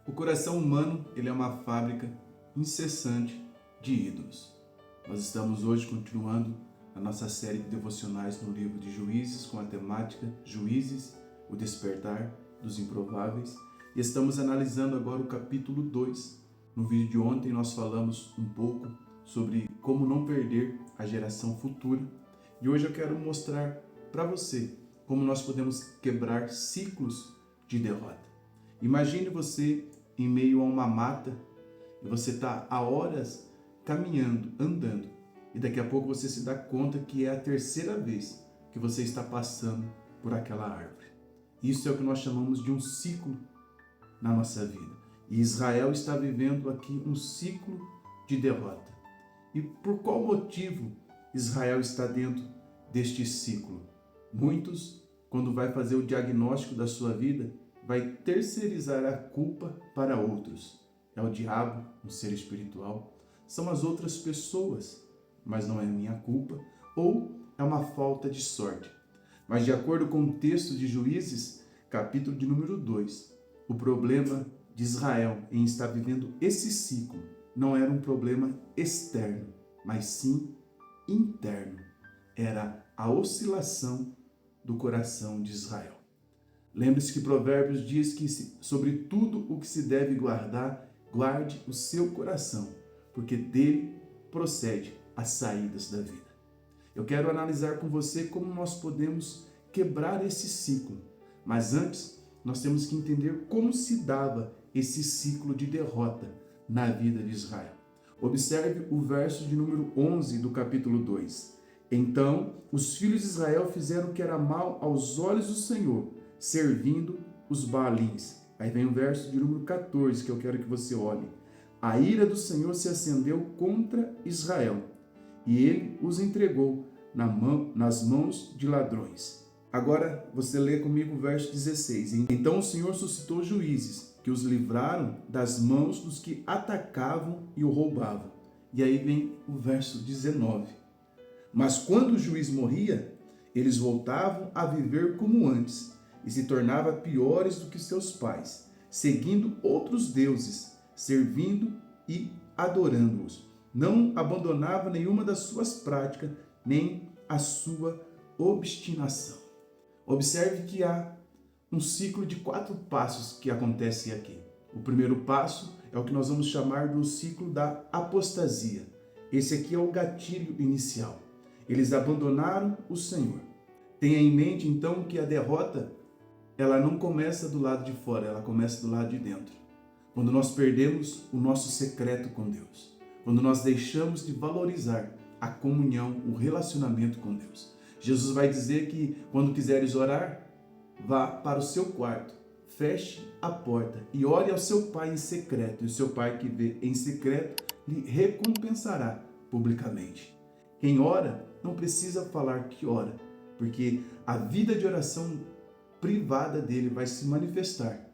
O coração humano, ele é uma fábrica incessante de ídolos. Nós estamos hoje continuando a nossa série de devocionais no livro de Juízes com a temática Juízes, o despertar dos improváveis. E estamos analisando agora o capítulo 2. No vídeo de ontem nós falamos um pouco sobre como não perder a geração futura. E hoje eu quero mostrar para você como nós podemos quebrar ciclos de derrota. Imagine você em meio a uma mata e você está há horas caminhando, andando, e daqui a pouco você se dá conta que é a terceira vez que você está passando por aquela árvore. Isso é o que nós chamamos de um ciclo na nossa vida. E Israel está vivendo aqui um ciclo de derrota. E por qual motivo Israel está dentro deste ciclo? Muitos, quando vai fazer o diagnóstico da sua vida, vai terceirizar a culpa para outros. É o diabo, um ser espiritual. São as outras pessoas, mas não é minha culpa. Ou é uma falta de sorte. Mas de acordo com o texto de Juízes, capítulo de número 2, o problema de Israel em estar vivendo esse ciclo não era um problema externo, mas sim interno. Era a oscilação do coração de Israel. Lembre-se que Provérbios diz que sobre tudo o que se deve guardar, guarde o seu coração, porque dele procede as saídas da vida. Eu quero analisar com você como nós podemos quebrar esse ciclo, mas antes nós temos que entender como se dava esse ciclo de derrota na vida de Israel. Observe o verso de número 11 do capítulo 2. Então os filhos de Israel fizeram o que era mal aos olhos do Senhor, servindo os Baalins. Aí vem o verso de número 14 que eu quero que você olhe. A ira do Senhor se acendeu contra Israel e ele os entregou nas mãos de ladrões. Agora você lê comigo o verso 16. Então o Senhor suscitou juízes que os livraram das mãos dos que atacavam e o roubavam. E aí vem o verso 19. Mas quando o juiz morria, eles voltavam a viver como antes e se tornavam piores do que seus pais, seguindo outros deuses, servindo e adorando-os. Não abandonava nenhuma das suas práticas, nem a sua obstinação. Observe que há um ciclo de 4 passos que acontece aqui. O primeiro passo é o que nós vamos chamar do ciclo da apostasia. Esse aqui é o gatilho inicial. Eles abandonaram o Senhor. Tenha em mente então que a derrota ela não começa do lado de fora, ela começa do lado de dentro. Quando nós perdemos o nosso secreto com Deus, quando nós deixamos de valorizar a comunhão, o relacionamento com Deus. Jesus vai dizer que quando quiseres orar, vá para o seu quarto, feche a porta e ore ao seu Pai em secreto, e o seu Pai que vê em secreto lhe recompensará publicamente. Quem ora não precisa falar que ora, porque a vida de oração privada dele vai se manifestar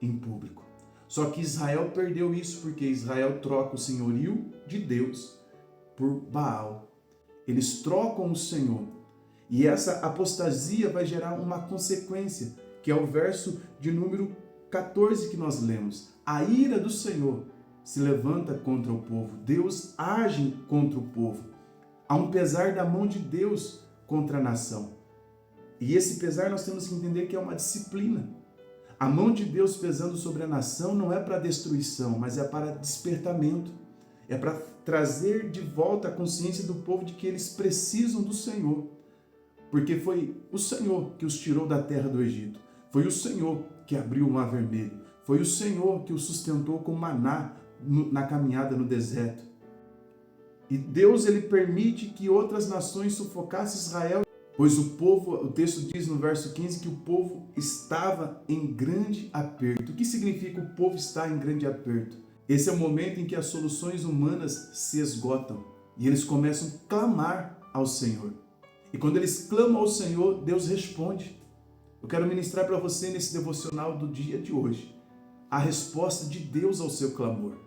em público. Só que Israel perdeu isso porque Israel troca o senhorio de Deus por Baal. Eles trocam o Senhor. E essa apostasia vai gerar uma consequência, que é o verso de número 14 que nós lemos. A ira do Senhor se levanta contra o povo. Deus age contra o povo. Há um pesar da mão de Deus contra a nação. E esse pesar nós temos que entender que é uma disciplina. A mão de Deus pesando sobre a nação não é para destruição, mas é para despertamento. É para trazer de volta a consciência do povo de que eles precisam do Senhor. Porque foi o Senhor que os tirou da terra do Egito. Foi o Senhor que abriu o mar vermelho. Foi o Senhor que os sustentou com maná na caminhada no deserto. E Deus ele permite que outras nações sufocassem Israel, pois o texto diz no verso 15 que o povo estava em grande aperto. O que significa o povo estar em grande aperto? Esse é o momento em que as soluções humanas se esgotam e eles começam a clamar ao Senhor. E quando eles clamam ao Senhor, Deus responde. Eu quero ministrar para você nesse devocional do dia de hoje a resposta de Deus ao seu clamor.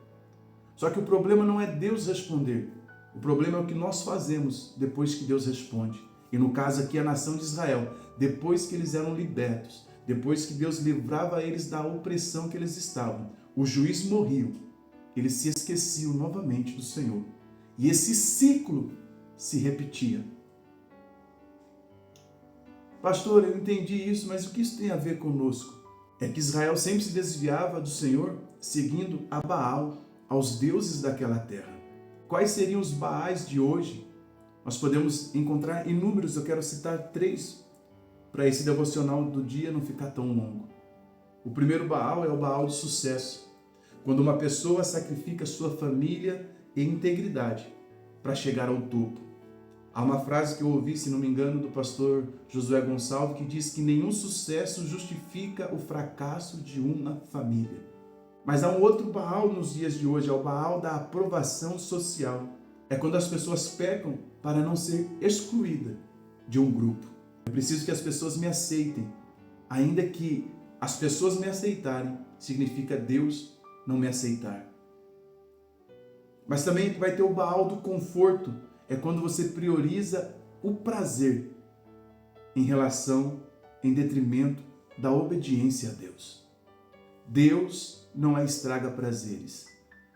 Só que o problema não é Deus responder. O problema é o que nós fazemos depois que Deus responde. E no caso aqui a nação de Israel, depois que eles eram libertos, depois que Deus livrava eles da opressão que eles estavam, o juiz morriam, eles se esqueciam novamente do Senhor. E esse ciclo se repetia. Pastor, eu entendi isso, mas o que isso tem a ver conosco? É que Israel sempre se desviava do Senhor, seguindo a Baal, aos deuses daquela terra. Quais seriam os Baais de hoje? Nós podemos encontrar inúmeros, eu quero citar 3, para esse devocional do dia não ficar tão longo. O primeiro Baal é o Baal do sucesso, quando uma pessoa sacrifica sua família e integridade para chegar ao topo. Há uma frase que eu ouvi, se não me engano, do pastor Josué Gonçalves, que diz que nenhum sucesso justifica o fracasso de uma família. Mas há um outro Baal nos dias de hoje, é o Baal da aprovação social. É quando as pessoas pecam para não ser excluída de um grupo. Eu preciso que as pessoas me aceitem. Ainda que as pessoas me aceitarem, significa Deus não me aceitar. Mas também vai ter o Baal do conforto. É quando você prioriza o prazer em detrimento da obediência a Deus. Deus não estraga prazeres.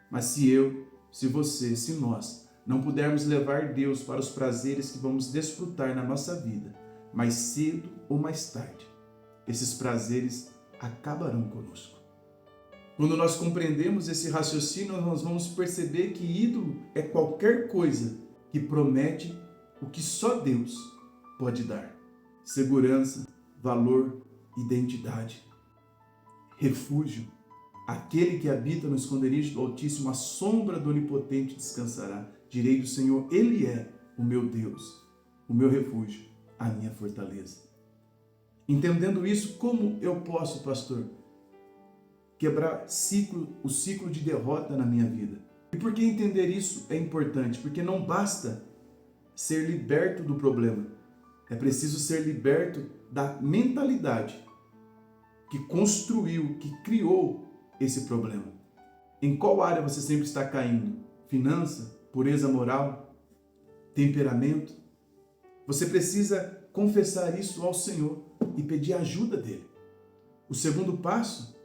Mas se você, se nós não pudermos levar Deus para os prazeres que vamos desfrutar na nossa vida, mais cedo ou mais tarde, esses prazeres acabarão conosco. Quando nós compreendemos esse raciocínio, nós vamos perceber que ídolo é qualquer coisa que promete o que só Deus pode dar: segurança, valor, identidade, refúgio. Aquele que habita no esconderijo do Altíssimo, a sombra do Onipotente descansará. Direi do Senhor, Ele é o meu Deus, o meu refúgio, a minha fortaleza. Entendendo isso, como eu posso, pastor, quebrar o ciclo de derrota na minha vida? E por que entender isso é importante? Porque não basta ser liberto do problema. É preciso ser liberto da mentalidade que construiu, que criou esse problema. Em qual área você sempre está caindo? Finança, pureza moral, temperamento? Você precisa confessar isso ao Senhor e pedir a ajuda dele. O segundo passo,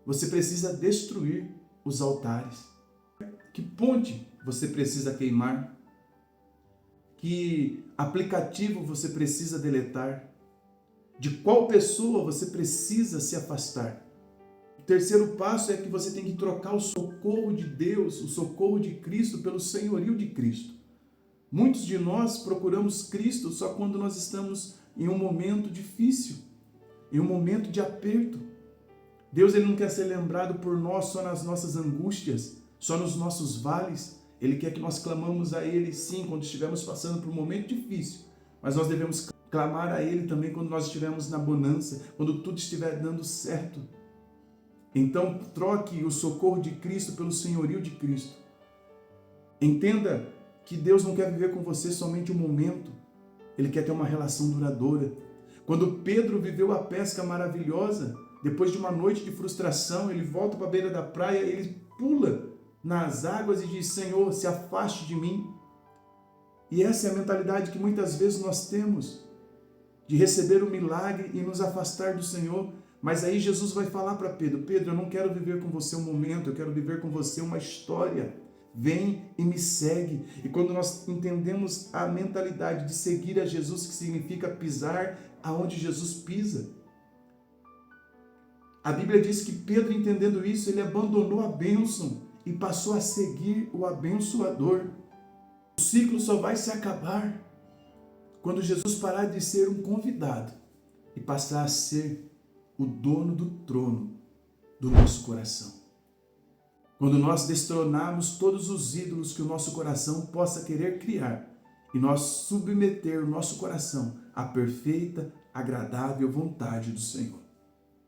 você precisa destruir os altares. Que ponte você precisa queimar? Que aplicativo você precisa deletar? De qual pessoa você precisa se afastar? O terceiro passo é que você tem que trocar o socorro de Deus, o socorro de Cristo, pelo senhorio de Cristo. Muitos de nós procuramos Cristo só quando nós estamos em um momento difícil, em um momento de aperto. Deus ele não quer ser lembrado por nós só nas nossas angústias, só nos nossos vales. Ele quer que nós clamamos a Ele, sim, quando estivermos passando por um momento difícil. Mas nós devemos clamar a Ele também quando nós estivermos na bonança, quando tudo estiver dando certo. Então, troque o socorro de Cristo pelo senhorio de Cristo. Entenda que Deus não quer viver com você somente um momento. Ele quer ter uma relação duradoura. Quando Pedro viveu a pesca maravilhosa, depois de uma noite de frustração, ele volta para a beira da praia, ele pula nas águas e diz: Senhor, se afaste de mim. E essa é a mentalidade que muitas vezes nós temos, de receber o milagre e nos afastar do Senhor. Mas aí Jesus vai falar para Pedro: Pedro, eu não quero viver com você um momento, eu quero viver com você uma história. Vem e me segue. E quando nós entendemos a mentalidade de seguir a Jesus, que significa pisar aonde Jesus pisa, a Bíblia diz que Pedro, entendendo isso, ele abandonou a bênção e passou a seguir o abençoador. O ciclo só vai se acabar quando Jesus parar de ser um convidado e passar a ser o dono do trono do nosso coração. Quando nós destronarmos todos os ídolos que o nosso coração possa querer criar e nós submeter o nosso coração à perfeita, agradável vontade do Senhor.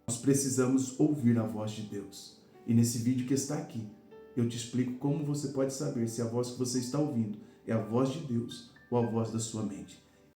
Nós precisamos ouvir a voz de Deus. E nesse vídeo que está aqui, eu te explico como você pode saber se a voz que você está ouvindo é a voz de Deus ou a voz da sua mente.